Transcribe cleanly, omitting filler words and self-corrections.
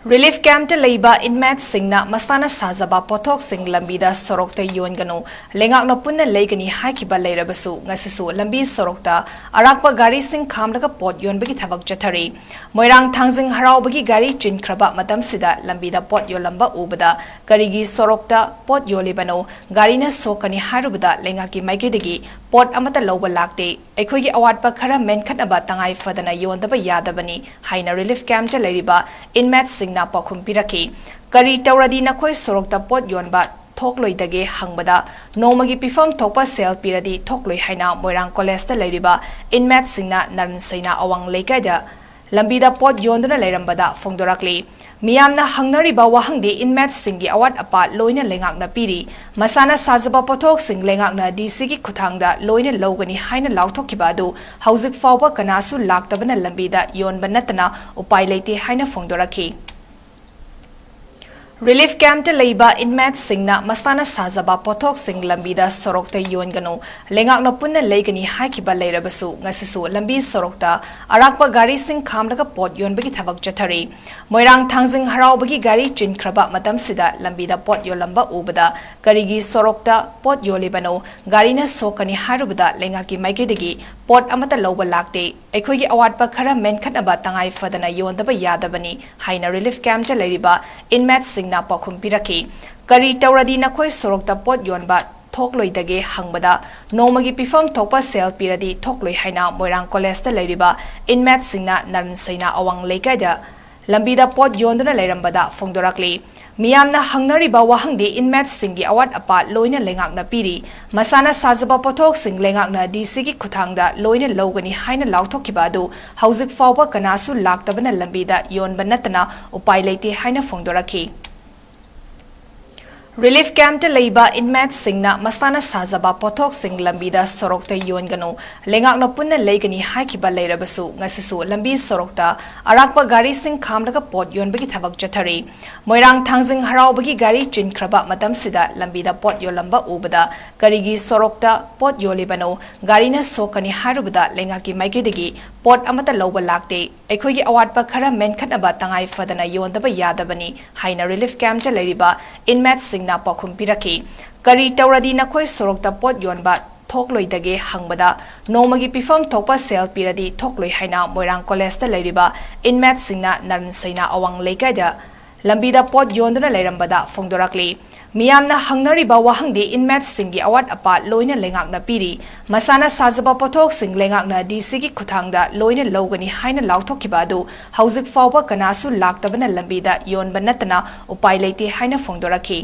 Relief camp te leiba inmates singna masana sajaba pothok sing lambida sorokta yonganu lengakna punna leigani haikiba leirabasu ngasisu lambi sorokta arakpa gari sing khamdaga pot yonbagi thabak chathari moirang thangjing haraubagi gari chinkraba matam sida lambida pot yolamba ubada karigi sorokta pot yolibano garina sokani harubada lengaki maigedagi pot amata loba lakte ekhogi awatpa khara menkhataba tangai fadana yondaba yadabani haina relief camp te leiriba inmates na pakhum piraki kari tawradi nakhoi sorokta pot yonba thokloi dage hangbada nomagi pifam thopa sel piradi thokloi haina moirang college ta leiriba inmates singna naran saina awang leikaja lambida pot yonduna leirambada phongdorakli miyamna hangnariba wahangdi inmates singi awat apa loina lengakna piri masana sajaba pothok sing lengakna dc gi khuthangda loina logani haina lauthokiba adu hauzik fawba kanasu laktabana lambida yonba natana upai leite haina phongdorakhi Relief camp te leiba inmates singna masana sajaba pothok sing lambida sorokta yonganu lengakna punna leigani haikiba leirabasu ngasisu lambi sorokta arakpa gari sing khamdaga pot yonbagi thabak chathari moirang thangjing haraubagi gari chinkraba matam sida lambida pot yolamba ubada karigi sorokta pot yolibano garina sokani harubada lengaki maigedagi pot amata loba lakte ekhogi awatpa khara menkhataba tangai fadana yondaba yadabani haina relief camp te leiriba inmates na pakhum piraki kari tawradi nakhoi sorokta pot yonba thokloi dage hangbada nomagi pifam thopa sel piradi thokloi haina moirang college ta leiriba inmates singna naran saina awang leikaja lambida pot yonduna leirambada phongdorakli miyamna hangnariba wahangdi inmates singi awat apa loina lengakna piri masana sajaba pothok sing lengakna dc gi khuthangda loina logani haina lauthokiba adu hauzik fawba kanasu laktabana lambida yonba natana upai leite haina phongdorakhi Relief camp te leiba inmates singna masana sajaba pothok sing lambida sorokta yonganu lengakna punna leigani haikiba leirabasu ngasisu lambi sorokta arakpa gari sing khamdaga pot yonbagi thabak chathari moirang thangjing haraubagi gari chinkraba matam sida lambida pot yolamba ubada karigi sorokta pot yolibano garina sokani harubada lengaki maigedagi pot amata loba lakte ekhogi awatpa khara menkhataba tangai fadana yondaba yadabani haina relief camp te leiriba inmates singna pakhum piraki kari tawradi nakhoi sorokta pot yonba thokloi dage hangbada nomagi pifam thopa sel piradi thokloi haina moirang college ta leiriba inmates singna naran saina awang leikaja lambida pot yonduna leirambada phongdorakli miyamna hangnariba wahangdi inmates singi awat apa loina lengakna piri masana sajaba pothok sing lengakna dc gi khuthangda loina logani haina lauthokiba adu hauzik fawba kanasu laktabana lambida yonba natana upai leite haina phongdorakhi